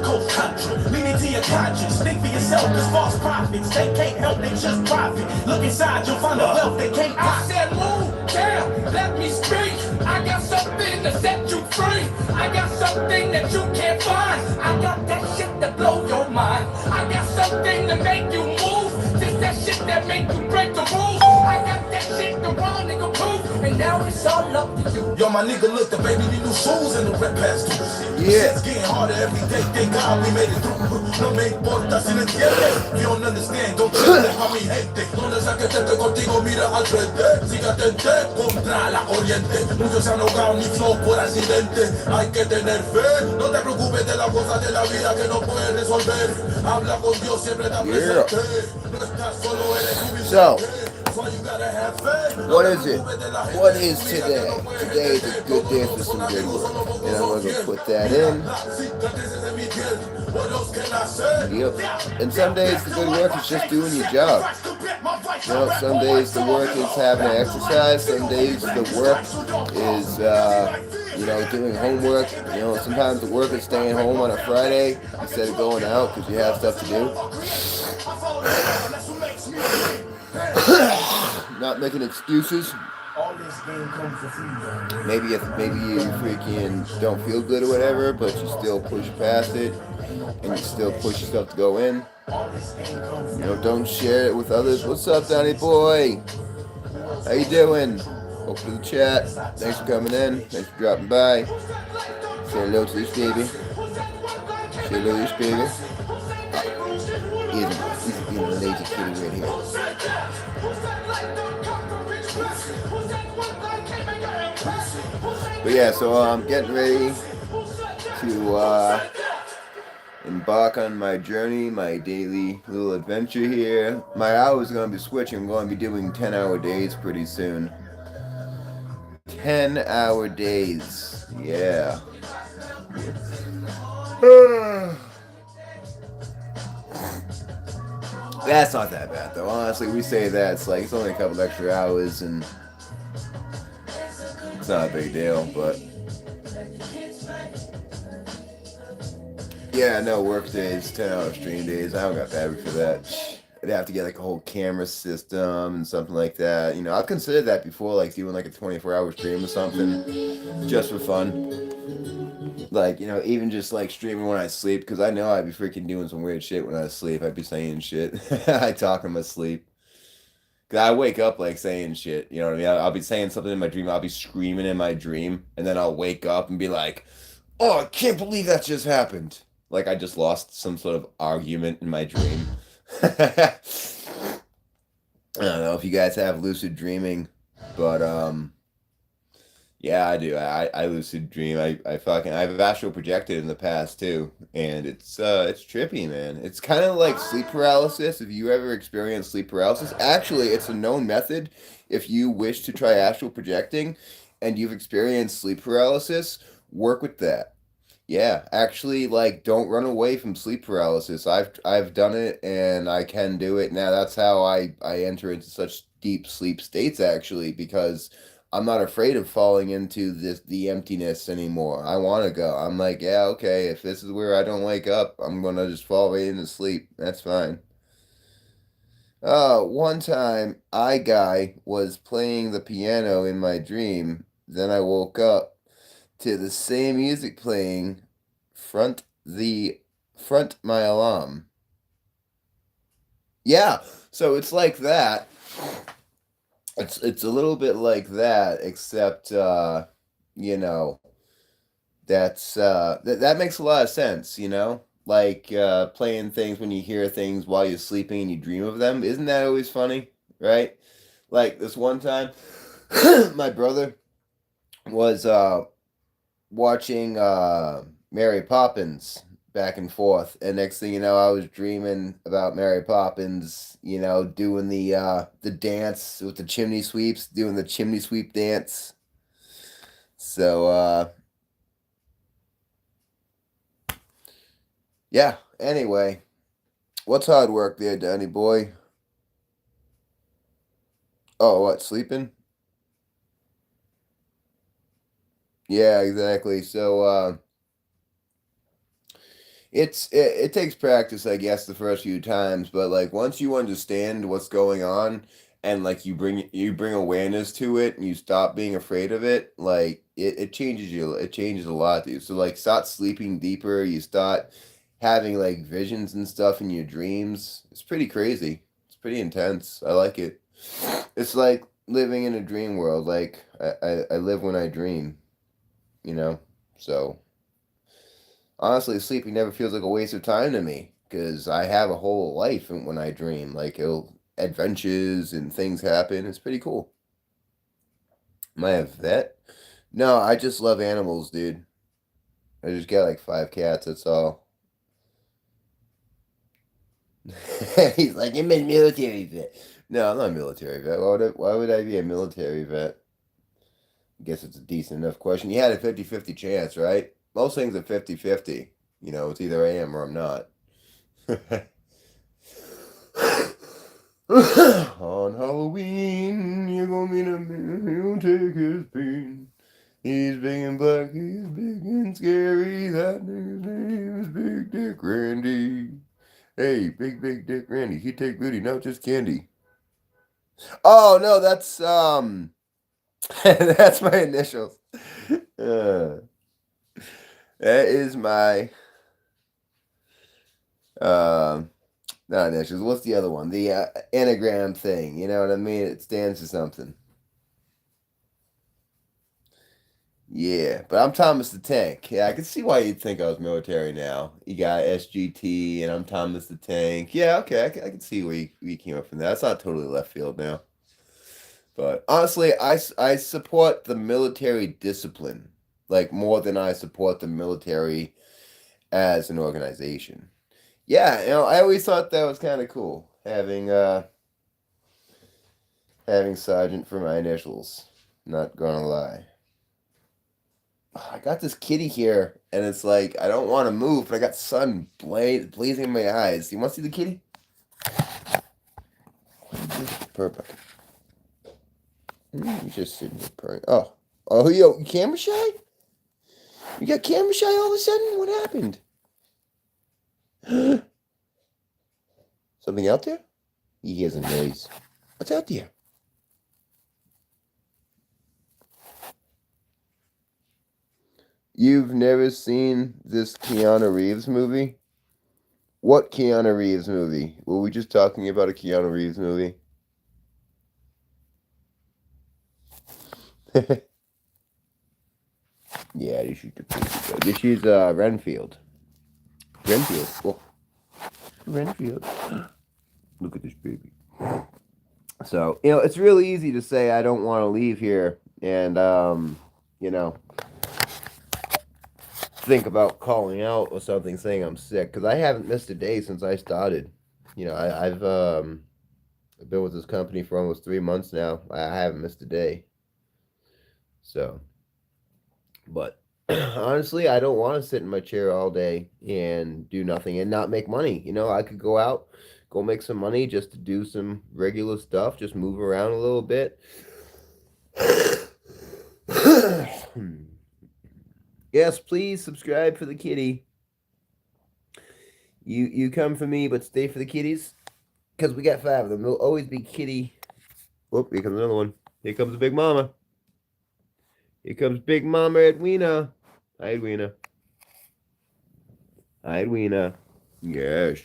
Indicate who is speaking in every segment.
Speaker 1: Coast country. Lead it to your conscience. Think for yourself, cause false prophets, they can't help, they just profit. Look inside, you'll find the wealth they can't buy. I said, move down, let me speak. I got something to set you free. I got something that you can't find. I got that shit that blow your mind. I got something to make you move. Just that shit that make you break the rules. I got that shit the wrong nigga prove. And now it's all up to you. Yo, my nigga, look, the baby need new shoes and the red past too.
Speaker 2: Yeah.
Speaker 1: It's getting harder every day. Thank God we made it through. No me importa si no entiendes. If you don't understand, don't tell them how we hate it. No le saques tete contigo, mira al frente. Sígatente contra la corriente. Muchos se han ahogado ni flow por accidente. Hay que tener fe. No te preocupes de las cosas de la vida que no puedes resolver. Habla con Dios, siempre está presente. No estás solo, eres tú mismo.
Speaker 2: So, what is it? What is today? Today is a good day for some good work. And I'm going to put that in. Yep. And some days the good work is just doing your job. You know, some days the work is having an exercise. Some days the work is, doing homework. You know, sometimes the work is staying home on a Friday instead of going out because you have stuff to do. Not making excuses. Maybe you freaking don't feel good or whatever, but you still push past it and you still push yourself to go in. You know, don't share it with others. What's up, Donnie boy? How you doing? Welcome to the chat. Thanks for coming in. Thanks for dropping by. Say hello to this baby. Say hello to this baby. He's being a lazy kitty right here. But yeah, so I'm getting ready to embark on my journey, my daily little adventure here. My hours are going to be switching. I'm going to be doing 10-hour days pretty soon. 10-hour days. Yeah. That's not that bad, though. Honestly, we say that. It's only a couple extra hours, and it's not a big deal, but yeah, no, work days, 10-hour stream days. I don't got battery for that. I'd have to get like a whole camera system and something like that. You know, I've considered that before, like doing like a 24-hour stream or something, just for fun. Like, you know, even just like streaming when I sleep, because I know I'd be freaking doing some weird shit when I sleep. I'd be saying shit. I talk in my sleep. Because I wake up like saying shit, you know what I mean? I'll be saying something in my dream. I'll be screaming in my dream, and then I'll wake up and be like, oh, I can't believe that just happened. Like I just lost some sort of argument in my dream. I don't know if you guys have lucid dreaming, but yeah, I do. I lucid dream. I've astral projected in the past too, and it's trippy, man. It's kind of like sleep paralysis. If you ever experience sleep paralysis, actually, it's a known method. If you wish to try astral projecting, and you've experienced sleep paralysis, work with that. Yeah, actually, like, don't run away from sleep paralysis. I've done it, and I can do it now. That's how I enter into such deep sleep states, actually, because I'm not afraid of falling into the emptiness anymore. I want to go. I'm like, yeah, okay, if this is where I don't wake up, I'm gonna just fall right into sleep. That's fine. One time, guy was playing the piano in my dream. Then I woke up to the same music playing the front my alarm. Yeah, so it's like that. It's a little bit like that, except you know, that makes a lot of sense, you know? Like playing things when you hear things while you're sleeping and you dream of them. Isn't that always funny? Right? Like this one time my brother was watching Mary Poppins back and forth, and next thing you know, I was dreaming about Mary Poppins. You know, doing the dance with the chimney sweeps, doing the chimney sweep dance. So yeah. Anyway, what's hard work there, Danny boy? Oh, what, sleeping? Yeah, exactly. So It takes practice, I guess, the first few times, but like once you understand what's going on and like you bring awareness to it and you stop being afraid of it, like it changes you. It changes a lot, dude. So like start sleeping deeper, you start having like visions and stuff in your dreams. It's pretty crazy. It's pretty intense. I like it. It's like living in a dream world. Like I live when I dream, you know? So honestly, sleeping never feels like a waste of time to me because I have a whole life when I dream. Like adventures and things happen. It's pretty cool. Am I a vet? No, I just love animals, dude. I just got like 5 cats. That's all. He's like, I'm a military vet. No, I'm not a military vet. Why would I be a military vet? I guess it's a decent enough question. You had a 50-50 chance, right? Most things are 50-50. You know, it's either I am or I'm not. On Halloween, you're gonna meet a man who'll take his pain. He's big and black, he's big and scary. That nigga's name is Big Dick Randy. Hey, Big Dick Randy, he take booty, not just candy. Oh no, that's that's my initials. Uh, that is my um not initials. What's the other one? The anagram thing. You know what I mean? It stands for something. Yeah, but I'm Thomas the Tank. Yeah, I can see why you'd think I was military now. You got SGT, and I'm Thomas the Tank. Yeah, okay, I can see where you came up from that. That's not totally left field now. But honestly, I support the military discipline, like more than I support the military as an organization. Yeah, I always thought that was kind of cool having sergeant for my initials. Not gonna lie. I got this kitty here, and it's like I don't want to move, but I got sun blazing in my eyes. You want to see the kitty? Perfect. You're just sitting there purring. Oh, yo, you camera shy? You got camera shy all of a sudden? What happened? Something out there? He hears a noise. What's out there? You've never seen this Keanu Reeves movie? What Keanu Reeves movie? Were we just talking about a Keanu Reeves movie? Yeah, this is the pretty good. This is Renfield. Renfield. Oh, Renfield. Look at this baby. So, it's really easy to say I don't want to leave here and you know, think about calling out or something saying I'm sick because I haven't missed a day since I started. I've been with this company for almost 3 months now. I haven't missed a day. So, but honestly, I don't want to sit in my chair all day and do nothing and not make money. I could go out, go make some money just to do some regular stuff, just move around a little bit. Yes, please subscribe for the kitty. You come for me, but stay for the kitties. Because we got 5 of them. There'll always be kitty. Oh, here comes another one. Here comes Big Mama. Here comes Big Mama Edwina. Hi, Edwina. Hi, Edwina. Yes.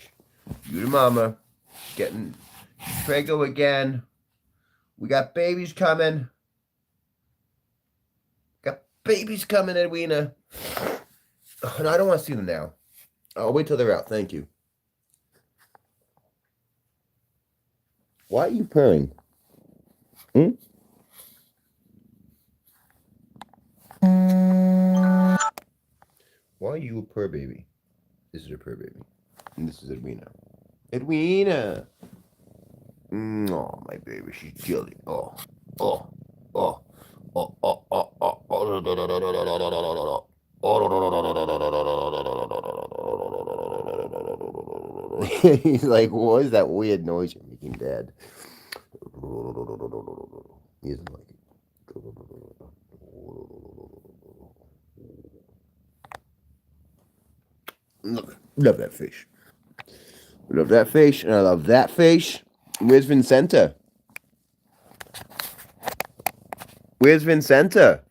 Speaker 2: You the mama. Getting Prego again. We got babies coming. Got babies coming, Edwina. Oh, no, I don't want to see them now. I'll wait till they're out. Thank you. Why are you purring? Hmm? Why are you a purr baby? This is a purr baby. And this is Edwina. Edwina! Oh, my baby. She's jelly. Oh. Oh. Oh. Oh. Oh. Oh. Oh. Oh. He's like, what is that weird noise you're making, Dad? He isn't like it. Look Love that fish. Love that fish, and I love that fish. Where's Vincenta? Where's Vincenta?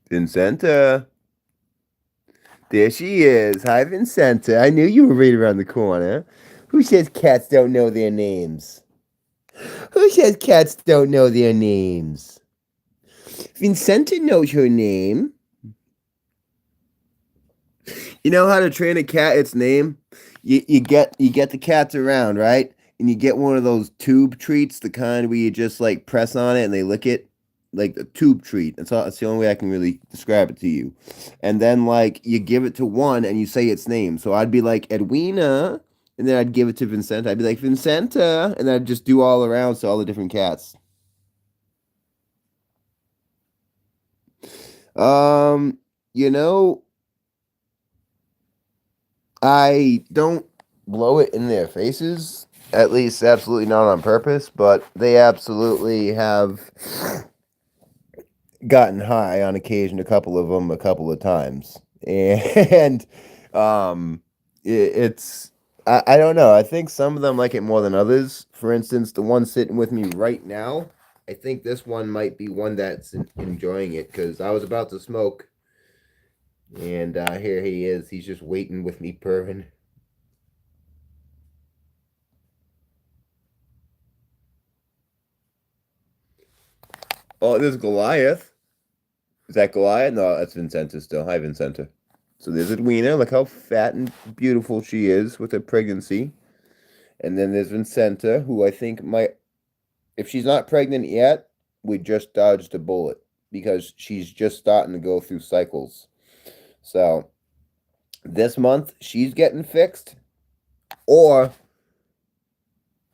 Speaker 2: Vincenta. There she is. Hi, Vincenta. I knew you were right around the corner. Who says cats don't know their names? Who says cats don't know their names? Vincenta knows her name. You know how to train a cat its name? You get the cats around, right? And you get one of those tube treats, the kind where you just like press on it and they lick it. Like the tube treat. That's the only way I can really describe it to you. And then like you give it to one and you say its name. So I'd be like Edwina, and then I'd give it to Vincenta. I'd be like Vincenta, and I'd just do all around to all the different cats. Um, you know, I don't blow it in their faces. At least, absolutely not on purpose. But they absolutely have gotten high on occasion. A couple of them, a couple of times, and it's I don't know. I think some of them like it more than others. For instance, the one sitting with me right now. I think this one might be one that's enjoying it because I was about to smoke, and here he is. He's just waiting with me, purring. Oh, there's Goliath. Is that Goliath? No, that's Vincenta still. Hi, Vincenta. So there's Edwina. Look how fat and beautiful she is with her pregnancy. And then there's Vincenta, who I think might, if she's not pregnant yet, we just dodged a bullet because she's just starting to go through cycles. So this month she's getting fixed, or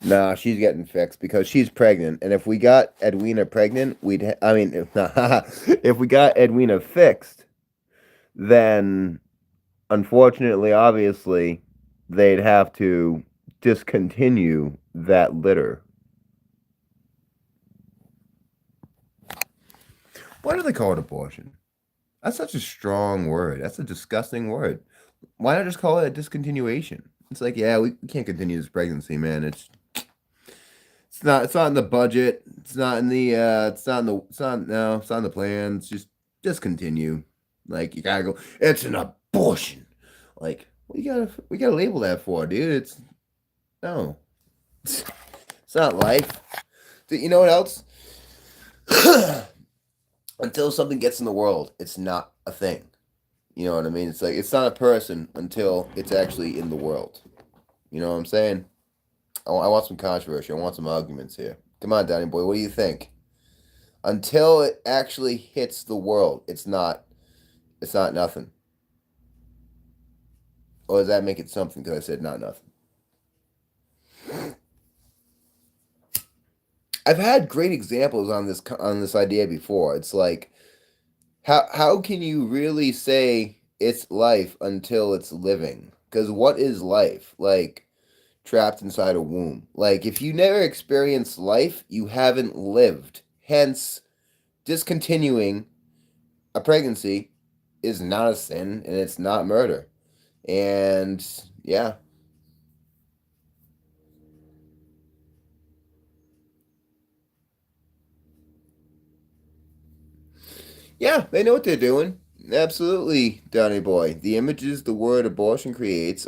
Speaker 2: nah, she's getting fixed because she's pregnant. And if we got Edwina pregnant, if we got Edwina fixed, then unfortunately, obviously, they'd have to discontinue that litter. Why do they call it abortion? That's such a strong word. That's a disgusting word. Why not just call it a discontinuation? It's like, yeah, we can't continue this pregnancy, man. It's not in the budget. It's not in the plans. Just discontinue. Like you gotta go. It's an abortion. Like we gotta label that for, dude. It's no. It's not life. You know what else? Until something gets in the world, it's not a thing. You know what I mean? It's like it's not a person until it's actually in the world. You know what I'm saying? I want some controversy. I want some arguments here. Come on, Danny boy. What do you think? Until it actually hits the world, it's not. It's not nothing. Or does that make it something? Because I said not nothing. I've had great examples on this idea before. It's like how can you really say it's life until it's living? Because what is life? Like trapped inside a womb. Like if you never experienced life, you haven't lived. Hence, discontinuing a pregnancy is not a sin and it's not murder. And yeah. Yeah, they know what they're doing. Absolutely, Donny boy. The images the word abortion creates,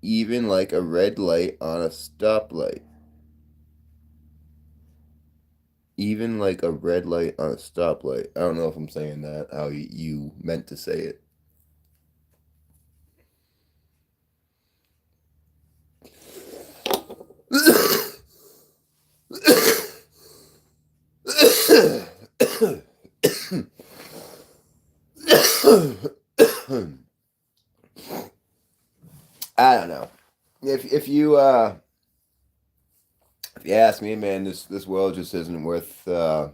Speaker 2: even like a red light on a stoplight. Even like a red light on a stoplight. I don't know if I'm saying that how you meant to say it. I don't know. If you ask me, man, this world just isn't worth it.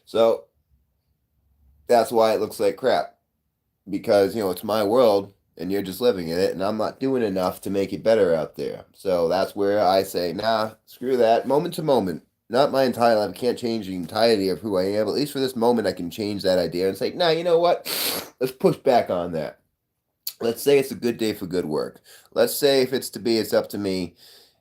Speaker 2: So that's why it looks like crap. Because, it's my world and you're just living in it, and I'm not doing enough to make it better out there. So that's where I say, nah, screw that. Moment to moment. Not my entire life. I can't change the entirety of who I am. At least for this moment, I can change that idea and say, nah, you know what? Let's push back on that. Let's say it's a good day for good work. Let's say if it's to be, it's up to me.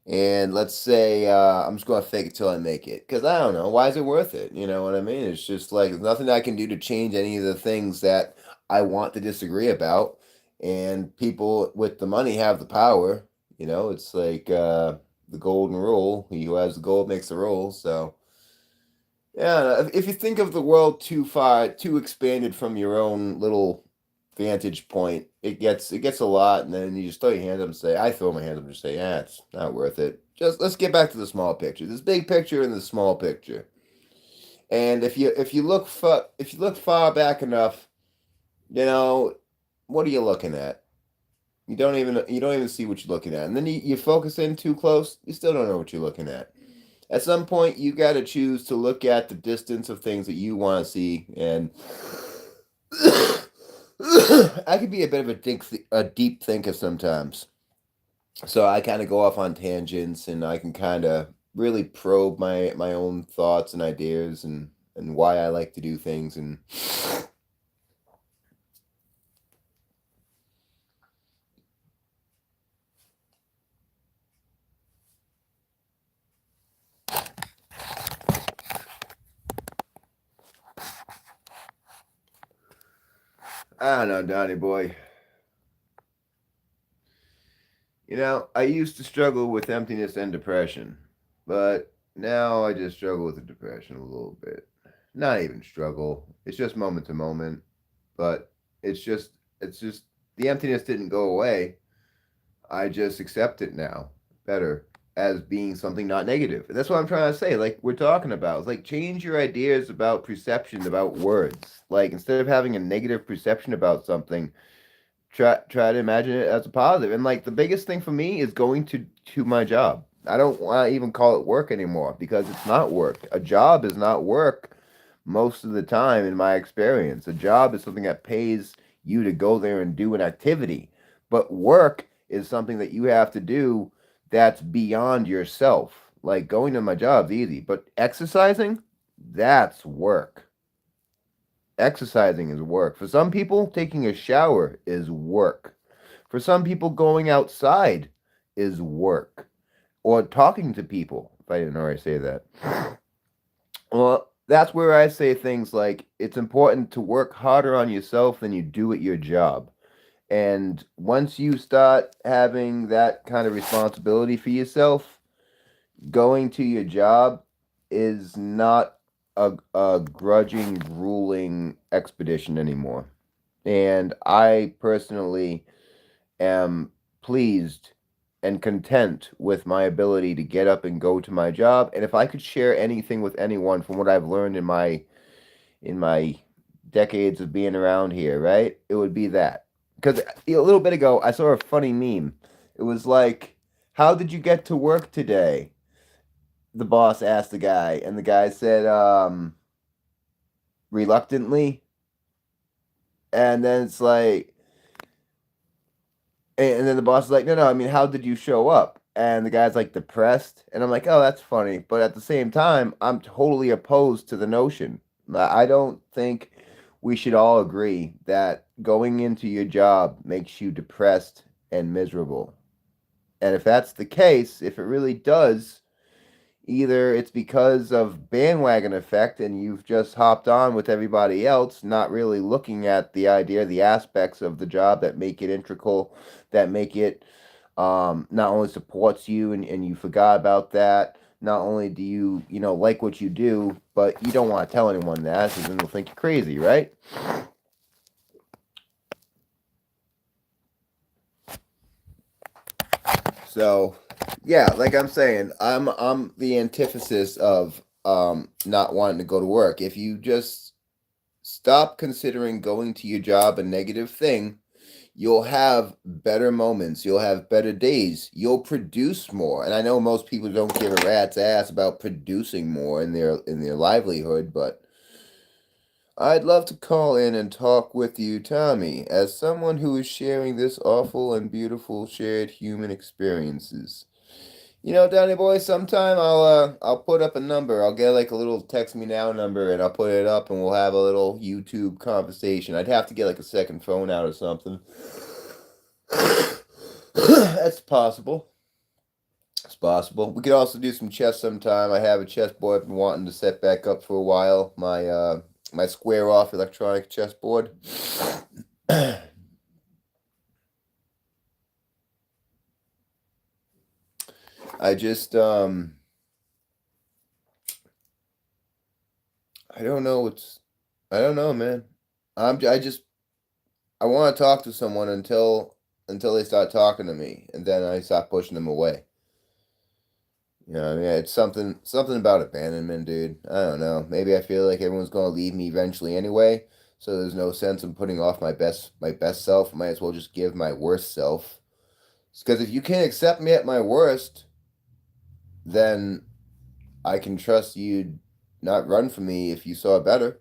Speaker 2: And let's say I'm just going to fake it till I make it. Because I don't know. Why is it worth it? You know what I mean? It's just like there's nothing I can do to change any of the things that I want to disagree about. And people with the money have the power. You know, it's like the golden rule. He who has the gold makes the rules. So, yeah, if you think of the world too far, too expanded from your own little vantage point, it gets a lot, and then you just throw your hands up and say, I throw my hands up and just say, yeah, it's not worth it. Just let's get back to the small picture. This big picture and the small picture. And if you look far back enough, you know, what are you looking at? You don't even see what you're looking at. And then you focus in too close, you still don't know what you're looking at. At some point, you got to choose to look at the distance of things that you want to see, and I could be a bit of a deep thinker sometimes. So I kind of go off on tangents, and I can kind of really probe my own thoughts and ideas, and why I like to do things. And I don't know, Donnie boy. I used to struggle with emptiness and depression, but now I just struggle with the depression a little bit. Not even struggle. It's just moment to moment, but it's just the emptiness didn't go away. I just accept it now better as being something not negative. And that's what I'm trying to say. Like we're talking about, it's like change your ideas about perception about words. Like instead of having a negative perception about something, try to imagine it as a positive. And like the biggest thing for me is going to my job. I don't want to even call it work anymore because it's not work. A job is not work most of the time in my experience. A job is something that pays you to go there and do an activity. But work is something that you have to do that's beyond yourself. Like going to my job's easy, but exercising, that's work. Exercising is work. For some people, taking a shower is work. For some people, going outside is work. Or talking to people, if I didn't already say that. Well, that's where I say things like it's important to work harder on yourself than you do at your job. And once you start having that kind of responsibility for yourself, going to your job is not a grudging, grueling expedition anymore. And I personally am pleased and content with my ability to get up and go to my job. And if I could share anything with anyone from what I've learned in my decades of being around here, right? It would be that. Because a little bit ago, I saw a funny meme. It was like, how did you get to work today? The boss asked the guy, and the guy said, reluctantly. And then it's like, and then the boss is like, no, no, I mean, how did you show up? And the guy's like depressed. And I'm like, oh, that's funny. But at the same time, I'm totally opposed to the notion. I don't think we should all agree that going into your job makes you depressed and miserable. And if that's the case, if it really does, either it's because of bandwagon effect and you've just hopped on with everybody else, not really looking at the idea, the aspects of the job that make it integral, that make it not only supports you and you forgot about that. Not only do you like what you do, but you don't want to tell anyone that because then they'll think you're crazy, right? So, yeah, like I'm saying, I'm the antithesis of not wanting to go to work. If you just stop considering going to your job a negative thing, you'll have better moments, you'll have better days, you'll produce more. And I know most people don't give a rat's ass about producing more in their livelihood, but I'd love to call in and talk with you, Tommy, as someone who is sharing this awful and beautiful shared human experiences. You know, Danny boy, sometime I'll put up a number. I'll get like a little text me now number and I'll put it up and we'll have a little YouTube conversation. I'd have to get like a second phone out or something. That's possible. It's possible. We could also do some chess sometime. I have a chessboard I've been wanting to set back up for a while. My square off electronic chessboard. I just I don't know what's I don't know, man. I just I want to talk to someone until they start talking to me and then I stop pushing them away. You know, I mean, it's something about abandonment, dude. I don't know. Maybe I feel like everyone's gonna leave me eventually anyway, so there's no sense in putting off my best self. I might as well just give my worst self. Because if you can't accept me at my worst, then I can trust you not run from me if you saw better.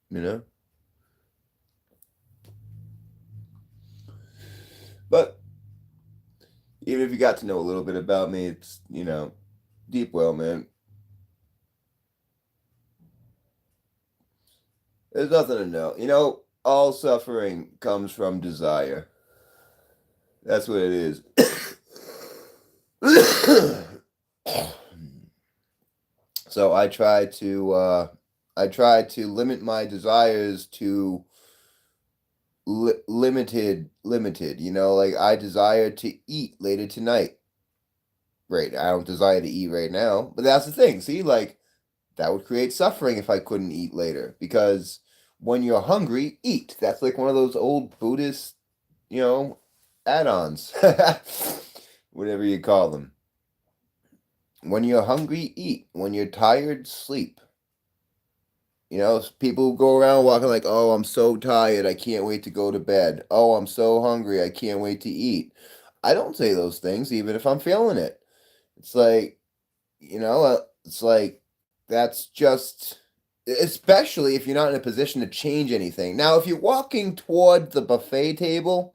Speaker 2: You know. But even if you got to know a little bit about me, it's deep well, man. There's nothing to know. You know, all suffering comes from desire. That's what it is. So I try to limit my desires to limited. You know, like I desire to eat later tonight. Right, I don't desire to eat right now, but that's the thing. See, like that would create suffering if I couldn't eat later because when you're hungry, eat. That's like one of those old Buddhist, you know, add-ons, whatever you call them. When you're hungry, eat. When you're tired, sleep. You know, people go around walking like, "Oh, I'm so tired, I can't wait to go to bed. Oh, I'm so hungry, I can't wait to eat." I don't say those things even if I'm feeling it. It's like, it's like that's just especially if you're not in a position to change anything. Now, if you're walking toward the buffet table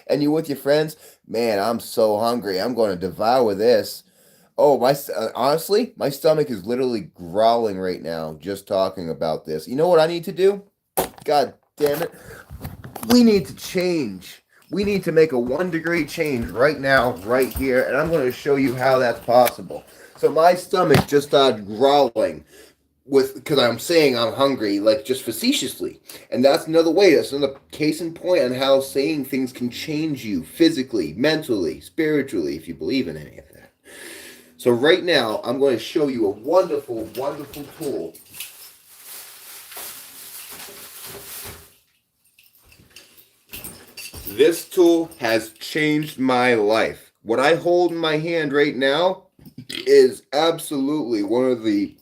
Speaker 2: and you're with your friends, man, I'm so hungry. I'm going to devour this. Oh, honestly, my stomach is literally growling right now just talking about this. You know what I need to do? God damn it. We need to change. We need to make a 1 degree change right now, right here, and I'm going to show you how that's possible. So my stomach just started growling because I'm saying I'm hungry, like just facetiously. And that's another way, that's another case in point on how saying things can change you physically, mentally, spiritually, if you believe in any of that. So right now, I'm going to show you a wonderful, wonderful tool. This tool has changed my life. What I hold in my hand right now is absolutely one of the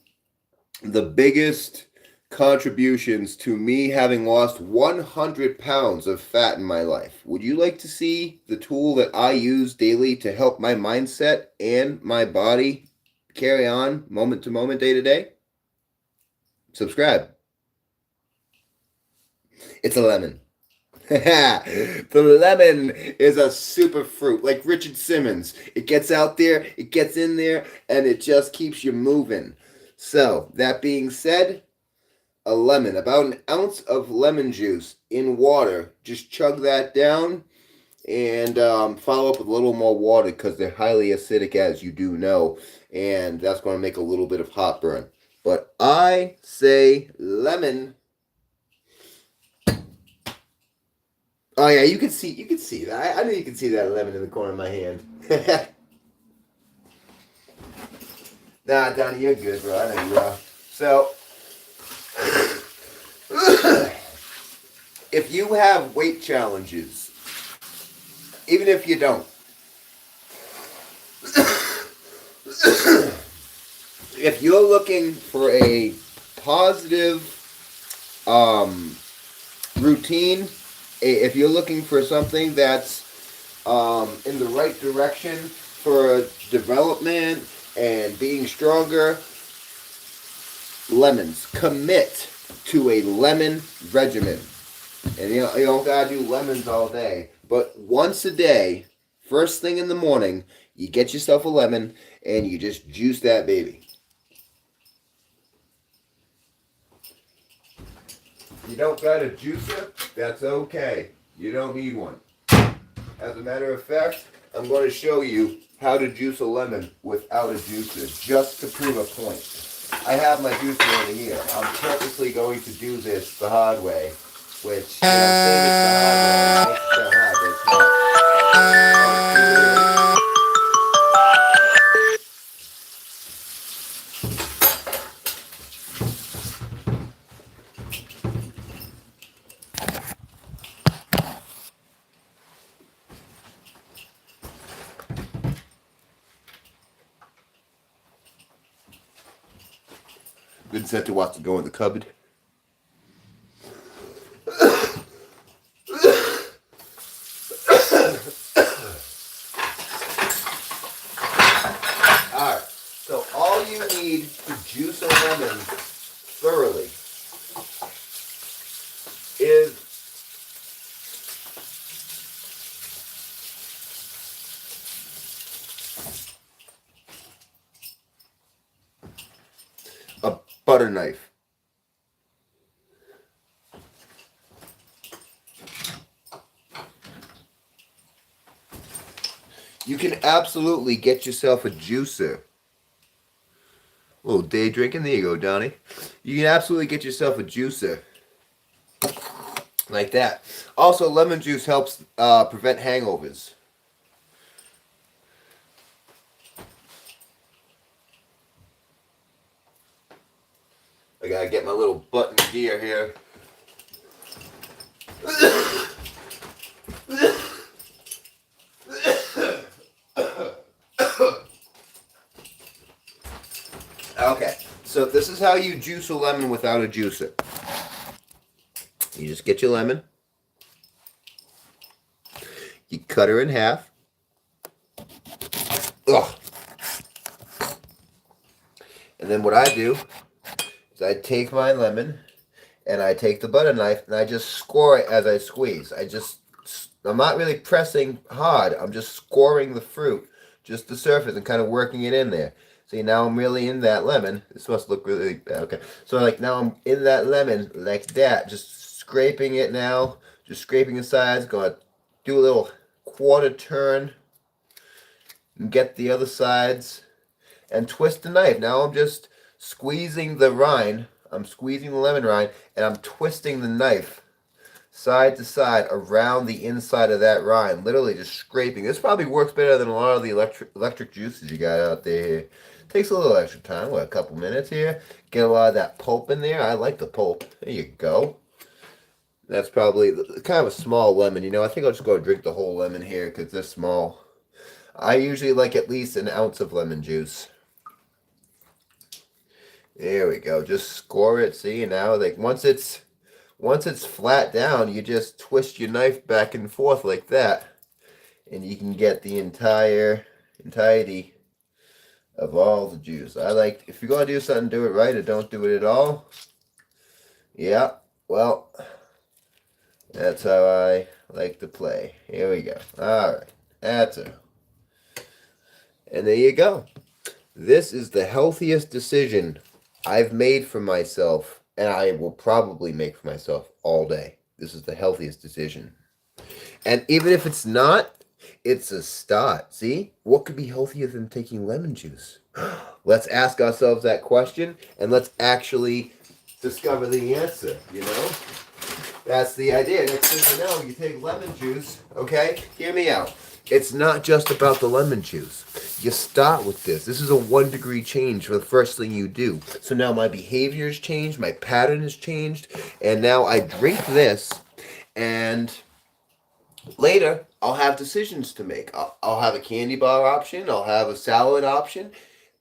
Speaker 2: biggest contributions to me having lost 100 pounds of fat in my life. Would you like to see the tool that I use daily to help my mindset and my body carry on moment to moment, day to day? Subscribe. It's a lemon. The lemon is a super fruit, like Richard Simmons. It gets out there, it gets in there, and it just keeps you moving. So, that being said, a lemon, about an ounce of lemon juice in water. Just chug that down and follow up with a little more water because they're highly acidic, as you do know, and that's going to make a little bit of heartburn. But I say lemon. Oh yeah, you can see that. I know you can see that lemon in the corner of my hand. Nah, Donnie, you're good, bro. I know you are. So, if you have weight challenges, even if you don't, if you're looking for a positive routine, if you're looking for something that's in the right direction for development and being stronger, lemons. Commit. to a lemon regimen. And you don't gotta do lemons all day, but once a day, first thing in the morning, you get yourself a lemon and you just juice that baby. You don't got a juicer? That's okay. You don't need one. As a matter of fact, I'm going to show you how to juice a lemon without a juicer, just to prove a point. I have my juicer over here. I'm purposely going to do this the hard way, which, I'm saying it's the hard way, but it's not. Good set to watch it go in the cupboard. Alright, so all you need to juice a lemon thoroughly is a butter knife. You can absolutely get yourself a juicer. A little day drinking. There you go, Donnie. You can absolutely get yourself a juicer. Like that. Also, lemon juice helps prevent hangovers. I gotta get my little button gear here. Okay, so this is how you juice a lemon without a juicer. You just get your lemon. You cut her in half. Ugh. And then what I do is I take my lemon and I take the butter knife and I just score it as I squeeze. I'm not really pressing hard. I'm just scoring the fruit, just the surface, and kind of working it in there. See, now I'm really in that lemon. This must look really bad. Okay. So like now I'm in that lemon like that, just scraping it now, just scraping the sides, going to do a little quarter turn and get the other sides and twist the knife. Now I'm just squeezing the rind. I'm squeezing the lemon rind and I'm twisting the knife side to side around the inside of that rind, literally just scraping. This probably works better than a lot of the electric juices you got out there. Takes a little extra time, what, a couple minutes here. Get a lot of that pulp in there. I like the pulp. There you go. That's probably kind of a small lemon. You know, I think I'll just go drink the whole lemon here because they're small. I usually like at least an ounce of lemon juice. There we go. Just score it. See, now like once it's flat down, you just twist your knife back and forth like that, and you can get the entirety of all the juice. I like, if you're gonna do something, do it right or don't do it at all. Yeah, well, that's how I like to play. Here we go. All right, that's it. And there you go. This is the healthiest decision I've made for myself, and I will probably make for myself all day. This is the healthiest decision. And even if it's not, it's a start. See? What could be healthier than taking lemon juice? Let's ask ourselves that question, and let's actually discover the answer, you know? That's the idea. Next thing you know, you take lemon juice, okay? Hear me out. It's not just about the lemon juice. You start with this. This is a 1 degree change for the first thing you do. So now my behavior has changed, my pattern has changed, and now I drink this, and later I'll have decisions to make. I'll have a candy bar option, I'll have a salad option,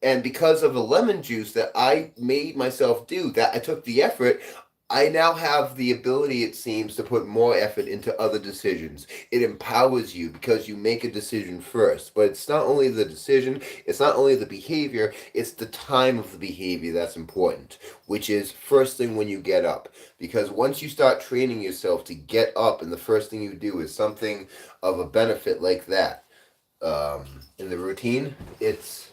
Speaker 2: and because of the lemon juice that I made myself do, that I took the effort, I now have the ability, it seems, to put more effort into other decisions. It empowers you because you make a decision first. But it's not only the decision, it's not only the behavior, it's the time of the behavior that's important, which is first thing when you get up. Because once you start training yourself to get up and the first thing you do is something of a benefit like that, in the routine, it's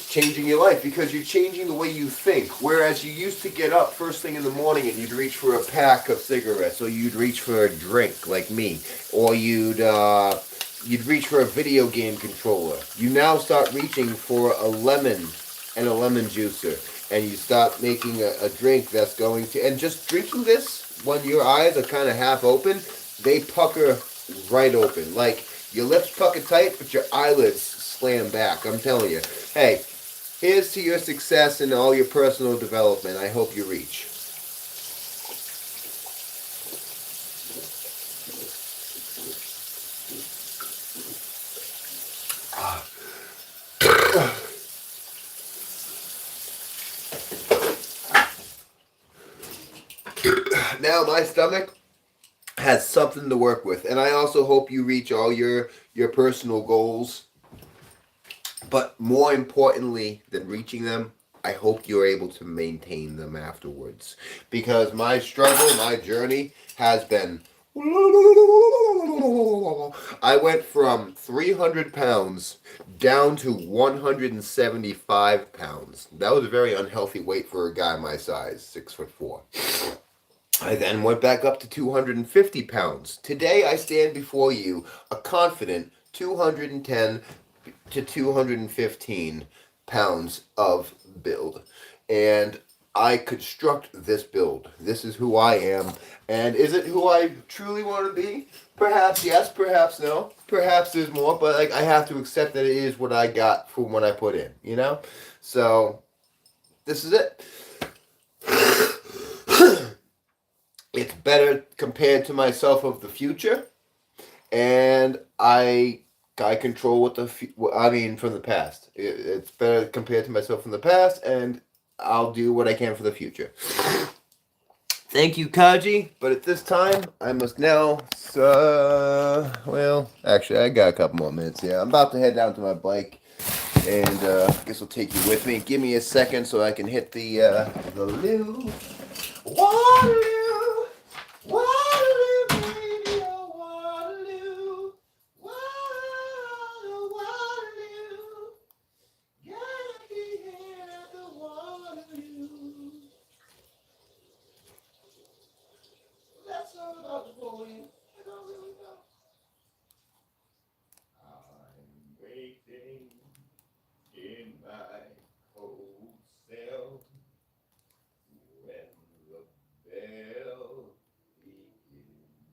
Speaker 2: changing your life because you're changing the way you think. Whereas you used to get up first thing in the morning and you'd reach for a pack of cigarettes, or you'd reach for a drink like me, or you'd reach for a video game controller. You now start reaching for a lemon and a lemon juicer, and you start making a drink that's going to, and just drinking this when your eyes are kind of half open, they pucker right open. Like your lips pucker tight, but your eyelids slam back. I'm telling you. Hey, here's to your success and all your personal development. I hope you reach. Now my stomach has something to work with, and I also hope you reach all your personal goals. But more importantly than reaching them, I hope you're able to maintain them afterwards. Because my struggle, my journey has been. I went from 300 pounds down to 175 pounds. That was a very unhealthy weight for a guy my size, 6'4". I then went back up to 250 pounds. Today I stand before you a confident 210 to 215 pounds of build. And I construct this build. This is who I am. And is it who I truly want to be? Perhaps yes, perhaps no. Perhaps there's more, but like I have to accept that it is what I got from what I put in, you know? So this is it. It's better compared to myself of the future, and I control what from the past. It's better compared to myself from the past, and I'll do what I can for the future. Thank you, Kaji. But at this time, I must now. Well, actually, I got a couple more minutes. Yeah, I'm about to head down to my bike, and I guess I'll take you with me. Give me a second so I can hit the loo. Waterloo, Waterloo, baby, oh Waterloo, Waterloo, gotta be here at the Waterloo. That's all about the boy. I don't really know. I'm waiting in my cold cell when the bell begins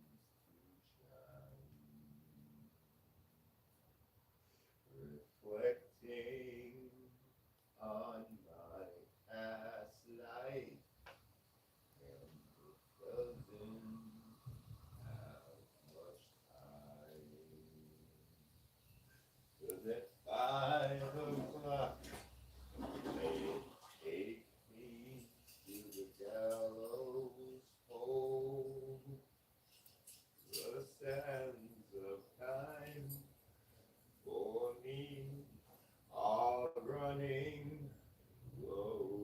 Speaker 2: to chime, reflecting on my past life, and it doesn't have much time. 'Cause at 5 o'clock they take me to the gallows pole. The sands of time for me are running low.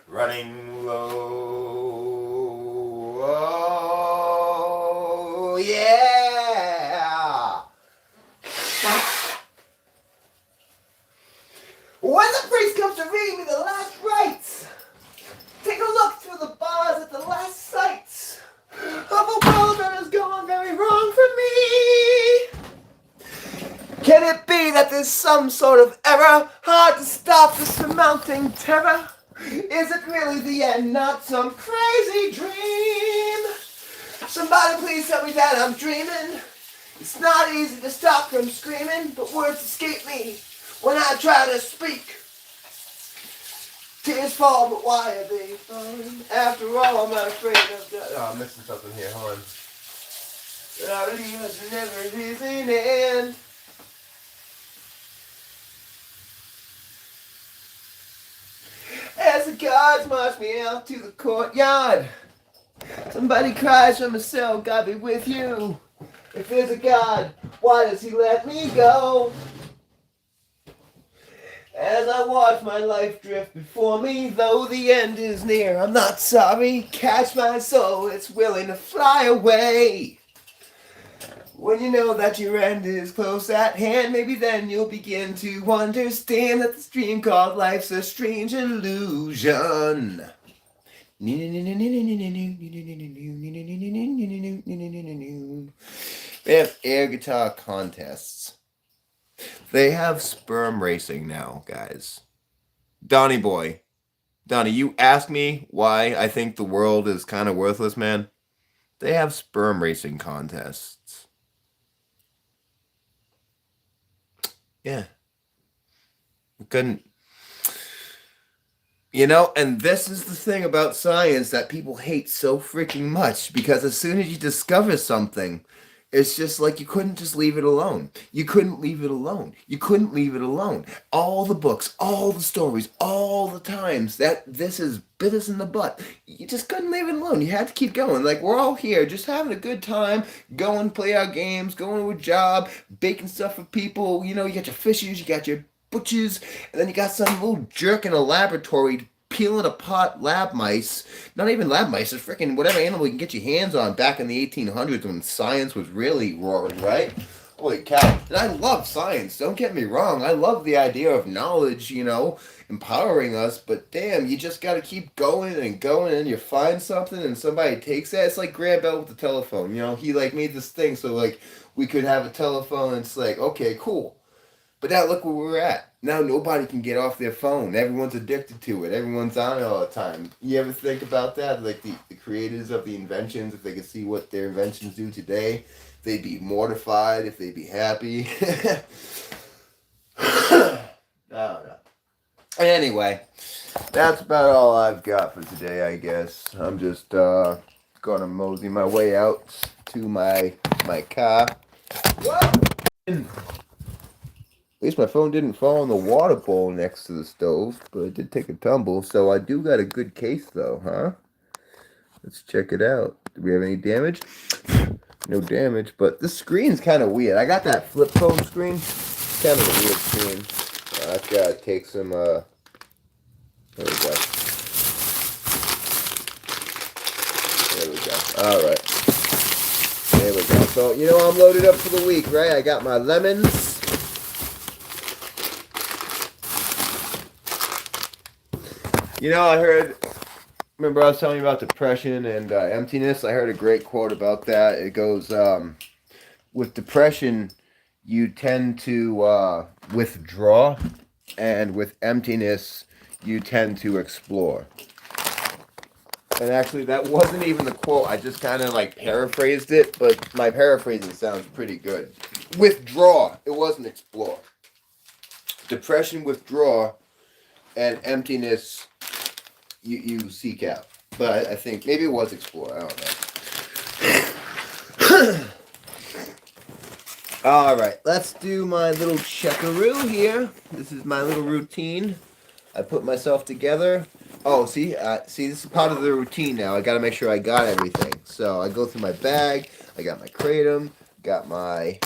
Speaker 2: Running low. Oh, yeah. When the priest comes to read me the last rites, take a look through the bars at the last sights of a world that has gone very wrong for me. Can it be that there's some sort of error, hard to stop the surmounting terror? Is it really the end, not some crazy dream? Somebody please tell me that I'm dreaming. It's not easy to stop from screaming, but words escape me when I try to speak. Tears fall, but why are they falling? After all, I'm not afraid of death. Oh, I'm missing something here, hold on. Reality has never risen in. As the guards march me out to the courtyard, somebody cries from a cell, God be with you. If there's a God, why does he let me go? As I watch my life drift before me, though the end is near, I'm not sorry. Catch my soul, it's willing to fly away. When you know that your end is close at hand, maybe then you'll begin to understand that the stream called life's a strange illusion. They have air guitar contests. They have sperm racing now, guys. Donnie boy. Donnie, you ask me why I think the world is kind of worthless, man. They have sperm racing contests. Yeah. Couldn't. You know, and this is the thing about science that people hate so freaking much, because as soon as you discover something, it's just like you couldn't just leave it alone. You couldn't leave it alone. You couldn't leave it alone. All the books, all the stories, all the times that this has bit us in the butt. You just couldn't leave it alone. You had to keep going. Like, we're all here just having a good time, going play our games, going to a job, baking stuff for people. You know, you got your fishes, you got your butchers, and then you got some little jerk in a laboratory peeling apart lab mice. Not even lab mice, it's freaking whatever animal you can get your hands on back in the 1800s when science was really roaring, right? Holy cow. And I love science, don't get me wrong. I love the idea of knowledge, you know, empowering us, but damn, you just gotta keep going and going, and you find something and somebody takes that. It's like Graham Bell with the telephone, you know, he like made this thing so like we could have a telephone, and it's like, okay, cool. But now look where we're at. Now nobody can get off their phone. Everyone's addicted to it. Everyone's on it all the time. You ever think about that? Like the creators of the inventions, if they could see what their inventions do today, they'd be mortified, if they'd be happy. I don't know. Anyway, that's about all I've got for today, I guess. I'm just gonna mosey my way out to my car. Whoa! At least my phone didn't fall in the water bowl next to the stove, but it did take a tumble, so I do got a good case though, huh? Let's check it out. Do we have any damage? No damage, but the screen's kind of weird. I got that flip phone screen. It's kind of a weird screen. I've got to take some, there we go. There we go. Alright. There we go. So, you know, I'm loaded up for the week, right? I got my lemons. You know, remember I was telling you about depression and emptiness? I heard a great quote about that. It goes, with depression, you tend to withdraw, and with emptiness, you tend to explore. And actually, that wasn't even the quote. I just kind of like paraphrased it, but my paraphrasing sounds pretty good. Withdraw. It wasn't explore. Depression, withdraw, and emptiness, you seek out. But I think maybe it was explore. I don't know. Alright, let's do my little checkaroo here. This is my little routine. I put myself together. Oh, see, this is part of the routine now. I got to make sure I got everything. So I go through my bag. I got my kratom. Got my...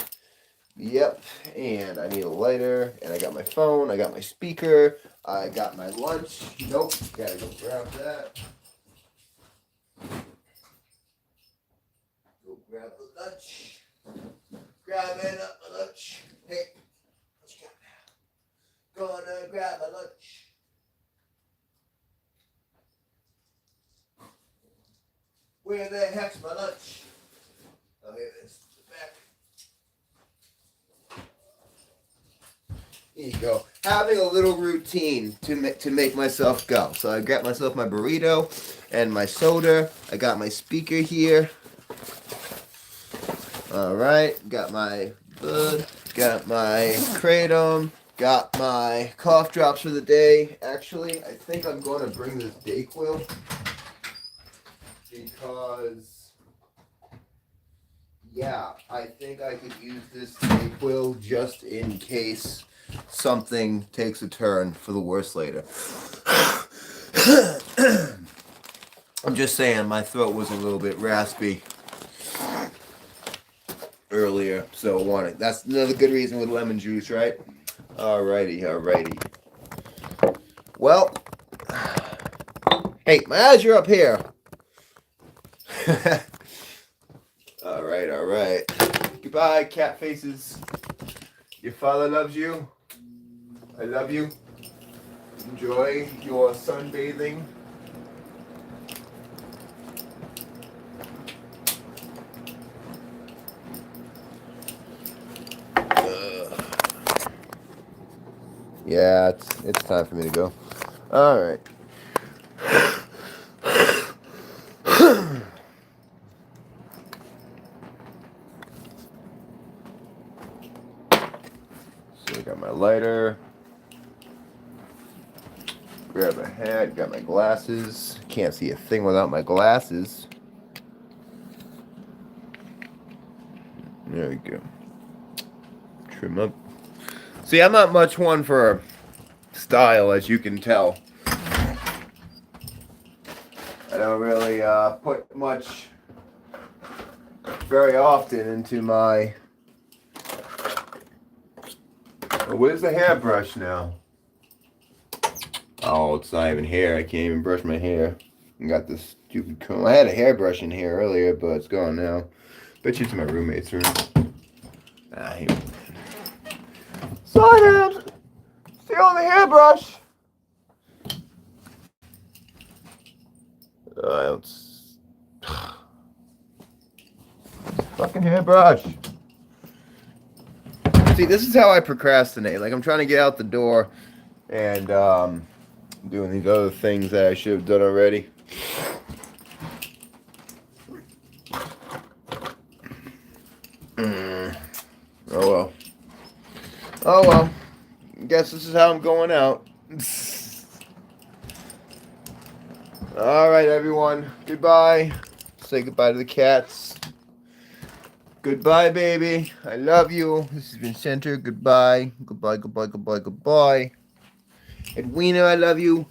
Speaker 2: Yep, and I need a lighter, and I got my phone, I got my speaker, I got my lunch. Nope, gotta go grab that. Go grab the lunch. Grabbing up my lunch. Hey, what you got now? Gonna grab my lunch. Where the heck's my lunch? Oh, here it is. Back. There you go. Having a little routine to make myself go. So I got myself my burrito and my soda. I got my speaker here. Alright, got my bud, got my kratom, got my cough drops for the day. Actually, I think I'm going to bring this Dayquil because, yeah, I think I could use this Dayquil just in case something takes a turn for the worse later. I'm just saying, my throat was a little bit raspy earlier, so that's another good reason with lemon juice, right? Alrighty. Well, hey, my eyes are up here. Alright. Goodbye, cat faces. Your father loves you. I love you. Enjoy your sunbathing. Yeah, it's time for me to go. All right. So I got my lighter. Grab a hat. Got my glasses. Can't see a thing without my glasses. There we go. Trim up. See, I'm not much one for style, as you can tell. I don't really put much very often into my... Oh, where's the hairbrush now? Oh, it's not even hair. I can't even brush my hair. I got this stupid comb. I had a hairbrush in here earlier, but it's gone now. Bet you it's in my roommate's room. He... Silence! Steal the hairbrush! It's... Fucking hairbrush. See, this is how I procrastinate. Like, I'm trying to get out the door and doing these other things that I should have done already. Oh well. Guess this is how I'm going out. Alright, everyone. Goodbye. Say goodbye to the cats. Goodbye, baby. I love you. This has been Center. Goodbye. Goodbye. Edwina, I love you.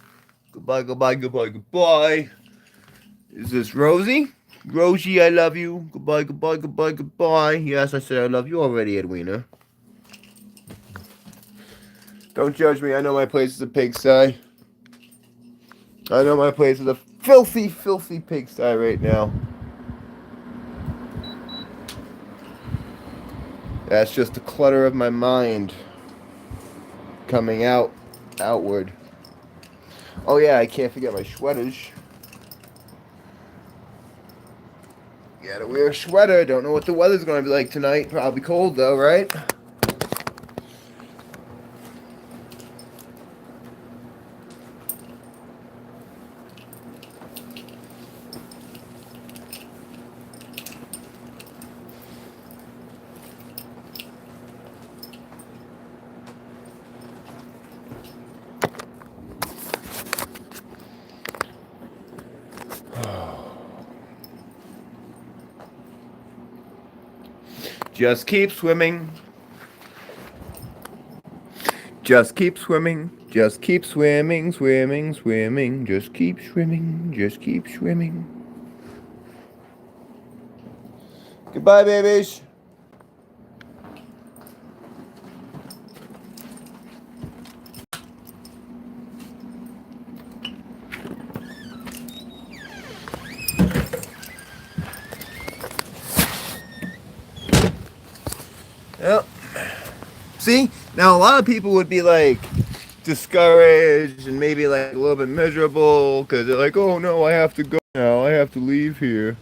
Speaker 2: Goodbye. Is this Rosie? Rosie, I love you. Goodbye. Yes, I said I love you already, Edwina. Don't judge me. I know my place is a pigsty. I know my place is a filthy pigsty right now. That's just the clutter of my mind coming outward. Oh yeah, I can't forget my sweaters. Gotta wear a sweater. Don't know what the weather's gonna be like tonight. Probably cold though, right? Just keep swimming. Just keep swimming. Just keep swimming. Just keep swimming. Goodbye, babies. Yep. See, now a lot of people would be like discouraged and maybe like a little bit miserable because they're like, oh no, I have to go now. I have to leave here.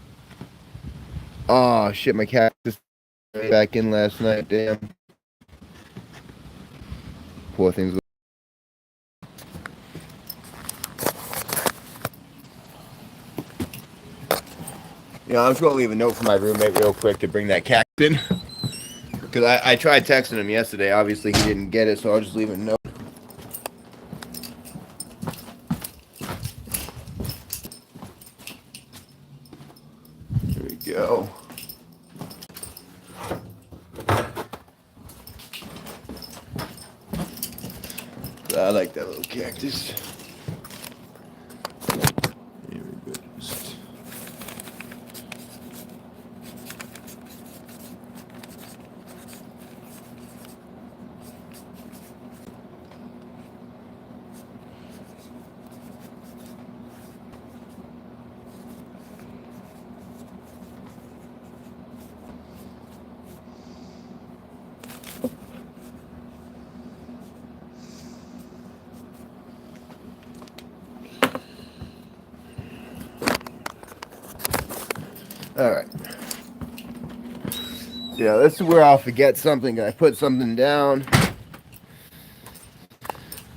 Speaker 2: Oh shit, my cat just back in last night. Damn. Poor things. Yeah, I'm just gonna leave a note for my roommate real quick to bring that cat in. Because I tried texting him yesterday. Obviously, he didn't get it, so I'll just leave a note. There we go. I like that little cactus. Here we go. All right. Yeah, this is where I'll forget something. I put something down.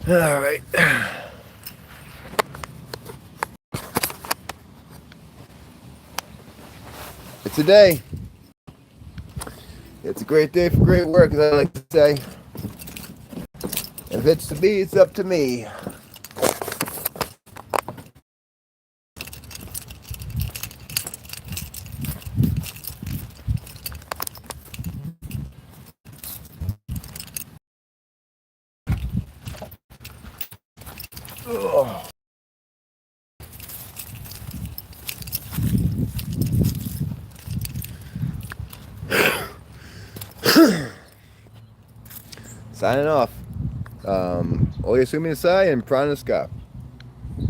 Speaker 2: All right. It's a day. It's a great day for great work, as I like to say. And if it's to be, it's up to me. Ugh. Signing off. Oyasumi Asai and Pranaskap.